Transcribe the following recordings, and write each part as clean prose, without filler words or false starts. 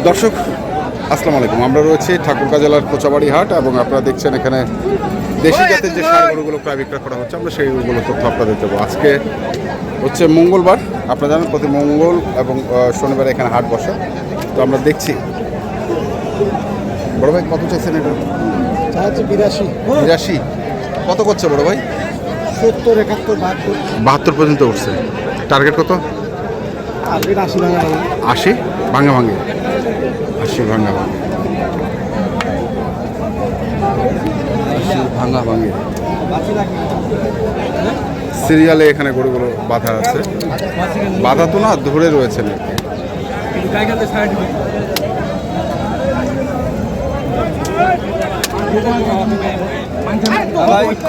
দর্শক আসসালামু আলাইকুম, আমরা রয়েছি ঠাকুরগাঁ জেলার কোচাবাড়ি হাট এবং আপনারা দেখছেন এখানে দেশি জাতের যে ষাঁড় গরুগুলো প্রায় বিক্রয় করা হচ্ছে, আমরা সেইগুলো তথ্য আপনাদের দেবো। আজকে হচ্ছে মঙ্গলবার, আপনারা জানেন প্রতি মঙ্গল এবং শনিবার এখানে হাট বসে। তো আমরা দেখছি বড় ভাই কত চাইছেন এটা? 82 কত করছে বড় ভাই? 70, 71, 72 পর্যন্ত উঠছে। টার্গেট কত? 80 ভাঙে 80 ভাঙা ভাঙে সিরিয়ালে এখানে গরুগুলো বাঁধা আছে। বাঁধা তো না, ধরে রয়েছে না।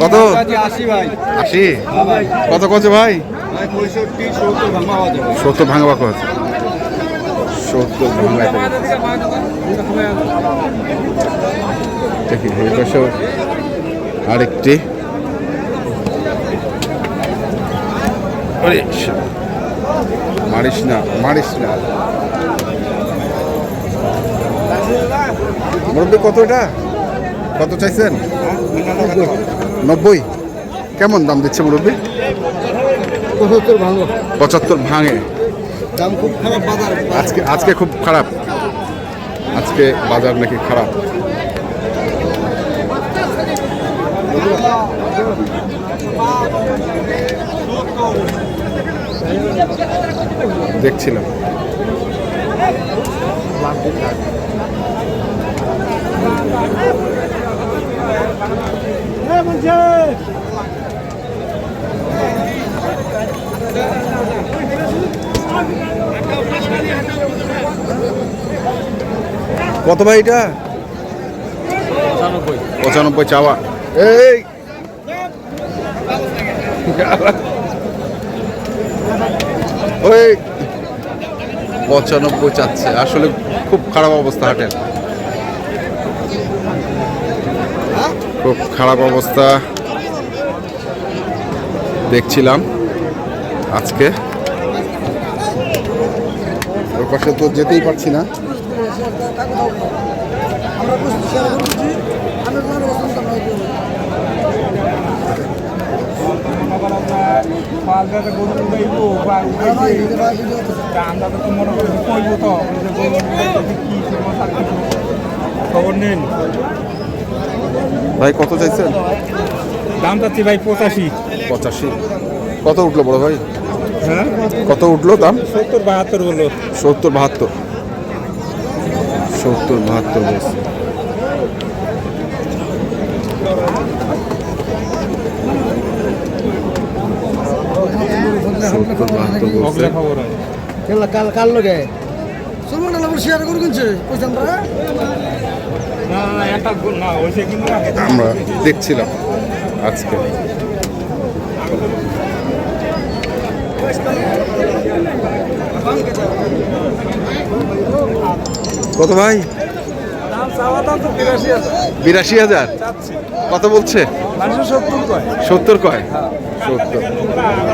কত? 80 কত করছে ভাই? 70 ভাঙা বাঁকা আছে। 70 ভাঙা দেখি এই পাশে আরেকটি। মারিস না মুরব্বী কত? এটা কত চাইছেন? 90 কেমন দাম দিচ্ছে মুরব্বী? 75 ভাঙে। দাম খুব খারাপ বাজার। আজকে খুব খারাপ, আজকে বাজার নাকি খারাপ। দেখছিলাম কত ভাই এটা? 95 চাওয়া। এই 95 চাচ্ছে। আসলে খুব খারাপ অবস্থা হাটের, খুব খারাপ অবস্থা দেখছিলাম আজকে। ওর পাশে তো যেতেই পারছি না। খবর নেন ভাই কত চাইছেন? দাম চাচ্ছি ভাই 85। কত উঠলো বড় ভাই? হ্যাঁ কত উঠলো দাম? 70-72 বললো। 70-72 বলছে। কাল লগে শেয়ার করে কিনছে আমরা দেখছিলাম আজকে। কত ভাই? 82,000 কত বলছে? 70 কয়। 70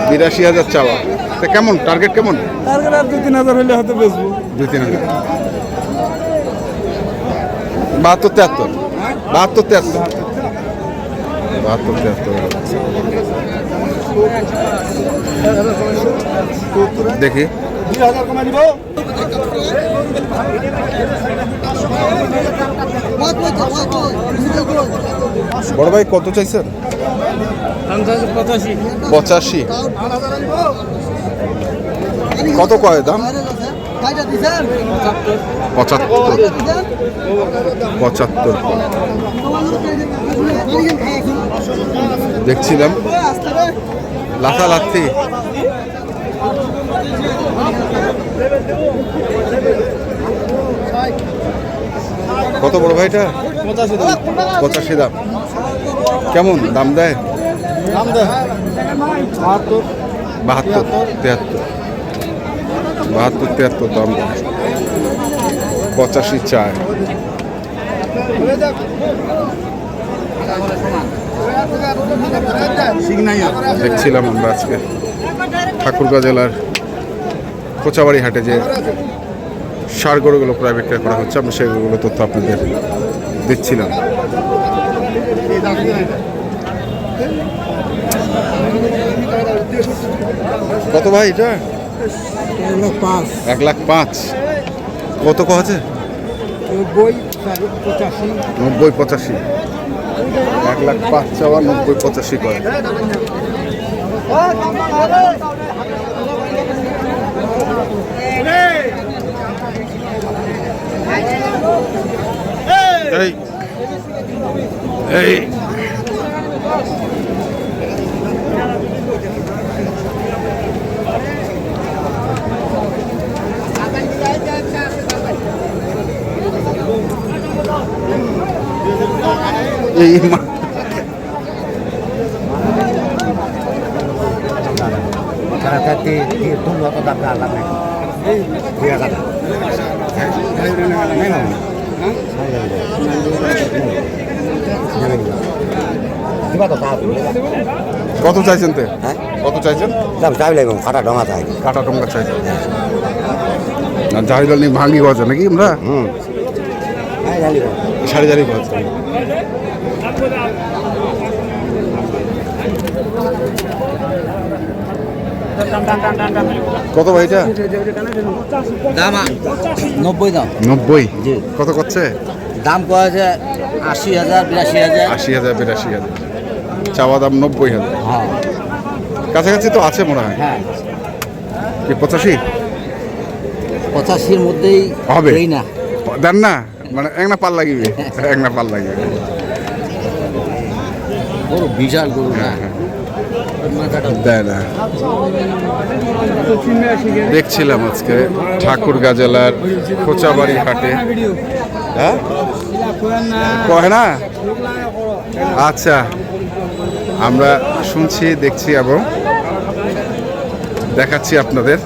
82,000 চাওয়া। তা কেমন টার্গেট? কেমন? 2-3 হাজার হলে হয়তো বেচবো। 2-3 হাজার। 72-73 দেখি। বড় ভাই কত চাইছেন? 85 কত কয় দাম? 75 দেখছিলাম লাথি। কত বড় ভাইটা? 85 দাম। কেমন দাম দেয়? 72-73 দাম দেয়। 85 চায়। দেখছিলাম আমরা আজকে ঠাকুরগাঁ জেলার কোচাবাড়ি হাটে যে ষাঁড় গরুগুলো প্রায় বিক্রয় করা হচ্ছে, আমরা সেগুলো তথ্য আপনাদের দিচ্ছিলাম। কত ভাই এটা? 1,05,000 1,05,000। কত আছে? 90,85 90-85। 1,05,000 চাওয়া, 90-85 করে। এই এই এই কত চাইছেন তে? কত চাইছেন? কাটা ডঙা চাই কাটা টঙ্কা চাইছেন? না জাহিদাল নিয়ে ভাঙি গেছে নাকি আমরা? সাড়ে জারি গেছে। কত ভাই এটা? দাম 90 দাম 90। জি। কত করছে? দাম কয়া আছে 80,000 82,000 80,000 82,000। চাওয়া দাম 90,000। হ্যাঁ কাছাকাছি তো আছে মনে হয়। হ্যাঁ কি 85 85-র মধ্যেই হবে? দেই না দেন না, মানে এক না পাল লাগিবে, এক না পাল লাগিবে। বড় বিশাল গরু না মাথাটা দেয় না। দেখছিলাম আজকে ঠাকুরগাঁ জেলার খোঁচাবাড়ি হাটে। হ্যাঁ কয় না? আচ্ছা, আমরা শুনছি, দেখছি এবং দেখাচ্ছি আপনাদের।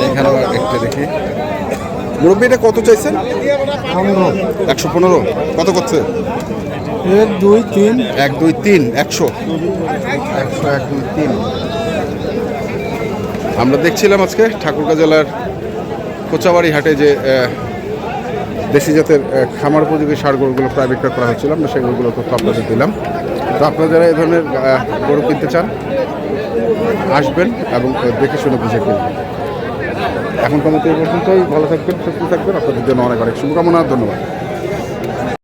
এখানে একটা দেখি। মুরব্বী এটা কত চাইছেন? 115। কত করছে? 1 2 3 1 2 3 100 1 2 3। আমরা দেখছিলাম আজকে ঠাকুরগাঁ জেলার কোচাবাড়ি হাটে যে দেশি জাতের খামার উপযোগী ষাঁড় গরুগুলো প্রায় বিক্রয় করা হচ্ছিল, আমরা সেই গরুগুলো তথ্য আপনাদের দিলাম। তো আপনারা যারা এই ধরনের গরু কিনতে চান আসবেন এবং দেখে শুনে বুঝে কিনবেন। এখনকার মতো এই পর্যন্তই। ভালো থাকবেন, সুস্থ থাকবেন। আপনাদের জন্য অনেক অনেক শুভকামনা, ধন্যবাদ।